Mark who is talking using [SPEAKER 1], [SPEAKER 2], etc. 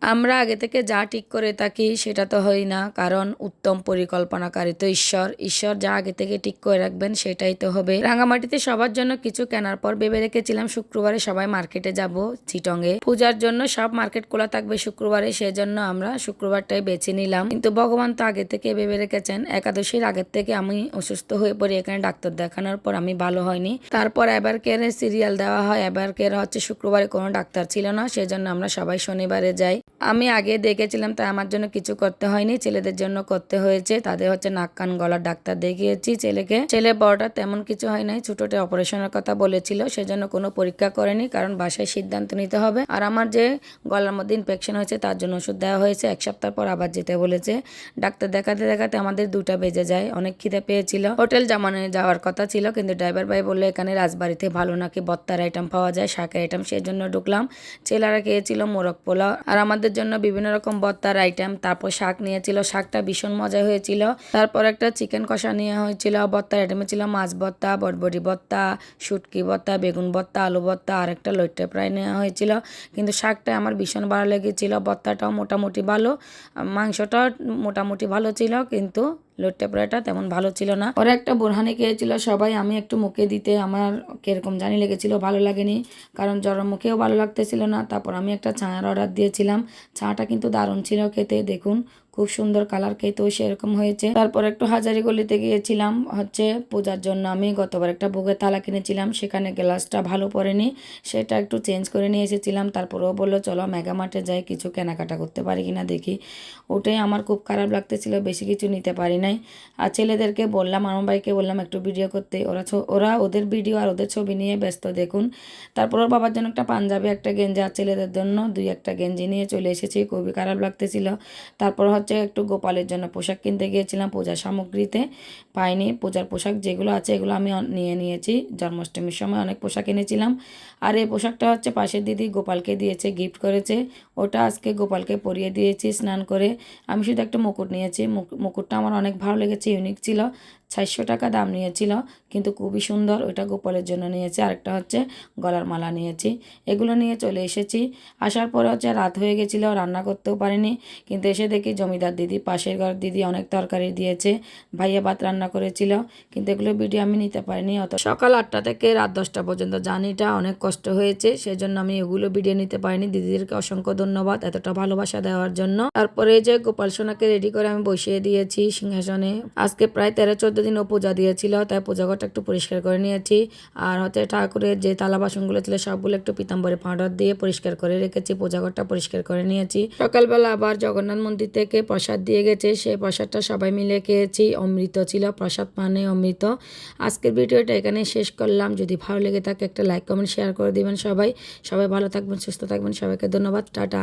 [SPEAKER 1] আমরা আগে থেকে যা ঠিক করে থাকি সেটা তো হয় না, কারণ উত্তম পরিকল্পনাকারী তো ঈশ্বর। ঈশ্বর যা আগে থেকে ঠিক করে রাখবেন সেটাই তো হবে। রাঙামাটিতে সবার জন্য কিছু কেনার পর ভেবে রেখেছিলাম শুক্রবারে সবাই মার্কেটে যাব চিটংয়ে পূজার জন্য। সব মার্কেট খোলা থাকবে শুক্রবারে, সেজন্য আমরা শুক্রবারটাই বেছে নিলাম। কিন্তু ভগবান তো আগে থেকে ভেবে রেখেছেন। একাদশীর আগের থেকে আমি অসুস্থ হয়ে পড়ি, এখানে ডাক্তার দেখানোর পর আমি ভালো হয়নি। তারপর এবার কেয়ারে সিরিয়াল দেওয়া হয়, এবার কেয়ার হচ্ছে শুক্রবারে কোনো ডাক্তার ছিল না, সেজন্য আমরা সবাই শনিবারে যাই। আমি আগে দেখেছিলাম, তাই আমার জন্য কিছু করতে হয়নি, ছেলেদের জন্য করতে হয়েছে। তাদের হচ্ছে নাক কান গলার ডাক্তার দেখিয়েছি ছেলেকে। ছেলে বড়টা তেমন কিছু হয় নাই, ছোটটা অপারেশনের কথা বলেছিল, সেজন্য কোনো পরীক্ষা করেনি, কারণ বাসায় সিদ্ধান্ত নিতে হবে। আর আমার যে গলার মধ্যে ইনফেকশন হয়েছে তার জন্য ওষুধ দেওয়া হয়েছে, 1 সপ্তাহ পর আবার যেতে বলেছে। ডাক্তার দেখাতে দেখাতে আমাদের 2টা বেজে যায়, অনেক খিদে পেয়েছিল। হোটেল জামানে যাওয়ার কথা ছিল, কিন্তু ড্রাইভার ভাই বললো এখানে রাজবাড়িতে ভালো নাকি ভর্তার আইটেম পাওয়া যায়, শাকের আইটেম, সেজন্য ঢুকলাম। ছেলেরা খেয়েছিল মোরগ পোলাও আর আমাদের জন্য বিভিন্ন রকম ভর্তার আইটেম। তারপর শাক নিয়েছিল, শাকটা ভীষণ মজা হয়েছিল। তারপর একটা চিকেন কষা নেওয়া হয়েছিল, ভর্তার আইটেমে ছিল মাছ ভর্তা, বটবটি ভর্তা, শুটকি ভর্তা, বেগুন ভর্তা, আলু ভর্তা আর একটা লইট্টে প্রায় নেওয়া হয়েছিল। কিন্তু শাকটা আমার ভীষণ ভালো লেগেছিল, ভর্তাটাও মোটামুটি ভালো, মাংসটাও মোটামুটি ভালো ছিল, কিন্তু লইট্টে প্রায়টা তেমন ভালো ছিল না। ওরা একটা বোরহানি খেয়েছিল সবাই, আমি একটু মুখে দিতে আমার কিরকম জানি লেগেছিল, ভালো লাগেনি, কারণ জ্বরের মুখেও ভালো লাগতেছিল না। তারপর আমি একটা চায়ের অর্ডার দিয়েছিলাম, চাটা কিন্তু দারুণ ছিল খেতে, দেখুন খুব সুন্দর কালার, খেতেও সেরকম হয়েছে। তারপর একটু হাজারি গলিতে গিয়েছিলাম হচ্ছে পূজার জন্য। আমি গতবার একটা ভোগের থালা কিনেছিলাম, সেখানে গ্লাসটা ভালো পড়েনি, সেটা একটু চেঞ্জ করে নিয়ে এসেছিলাম। তারপরেও বললো চলো মেগামার্টে যাই, কিছু কেনাকাটা করতে পারি কিনা দেখি। ওটাই আমার খুব খারাপ লাগতেছিল, বেশি কিছু নিতে পারি নাই। আর ছেলেদেরকে বললাম, আমার ভাইকে বললাম একটু ভিডিও করতে, ওরা ওদের ভিডিও আর ওদের ছবি নিয়ে ব্যস্ত, দেখুন। তারপর ওর বাবার জন্য একটা পাঞ্জাবি, একটা গেঞ্জি, আর ছেলেদের জন্য 2-1টা গেঞ্জি নিয়ে চলে এসেছি, খুবই খারাপ লাগতেছিল। তারপর হচ্ছে একটু গোপালের জন্য পোশাক কিনতে গিয়েছিলাম, পূজার সামগ্রীতে পাইনি। পূজার পোশাক যেগুলো আছে এগুলো আমি নিয়ে নিয়েছি, জন্মাষ্টমীর সময় অনেক পোশাক এনেছিলাম। আর এই পোশাকটা হচ্ছে পাশের দিদি গোপালকে দিয়েছে, গিফট করেছে, ওটা আজকে গোপালকে পরিয়ে দিয়েছি স্নান করে। আমি শুধু একটা মুকুট নিয়েছি, মুকুটটা আমার অনেক ভালো লেগেছে, ইউনিক ছিল, 400 টাকা দাম নিয়েছিল, কিন্তু খুবই সুন্দর, ওইটা গোপালের জন্য নিয়েছি। আরেকটা হচ্ছে গলার মালা নিয়েছি। এগুলো নিয়ে চলে এসেছি। আসার পরে হচ্ছে রাত হয়ে গেছিলো, রান্না করতেও পারিনি, কিন্তু এসে দেখি জমিদার দিদি, পাশের ঘর দিদি অনেক তরকারি দিয়েছে, ভাইয়া ভাত রান্না করেছিল, কিন্তু এগুলো ভিডিও আমি নিতে পারিনি। অত সকাল 8টা থেকে রাত 10টা পর্যন্ত জার্নিটা অনেক কষ্ট হয়েছে, সেজন্য আমি এগুলো ভিডিও নিতে পারিনি। দিদিদেরকে অসংখ্য ধন্যবাদ এতটা ভালোবাসা দেওয়ার জন্য। তারপরে যে গোপাল সোনাকে রেডি করে আমি বসিয়ে দিয়েছি সিংহাসনে। আজকে প্রায় 13-14 দিন ও পূজা দিয়েছিল, তাই পূজাঘরটা একটু পরিষ্কার করে নিয়েছি। আর হচ্ছে ঠাকুরের যে থালা বাসনগুলো ছিল সবগুলো একটু পিতাম্বরে পাউডার দিয়ে পরিষ্কার করে রেখেছি, পূজাঘরটা পরিষ্কার করে নিয়েছি। সকালবেলা আবার জগন্নাথ মন্দির থেকে প্রসাদ দিয়ে গেছে, সেই প্রসাদটা সবাই মিলে খেয়েছি, অমৃত ছিল, প্রসাদ মানে অমৃত। আজকের ভিডিওটা এখানে শেষ করলাম। যদি ভালো লেগে থাকে একটা লাইক কমেন্ট শেয়ার করে দিবেন সবাই। সবাই ভালো থাকবেন, সুস্থ থাকবেন, সবাইকে ধন্যবাদ, টাটা।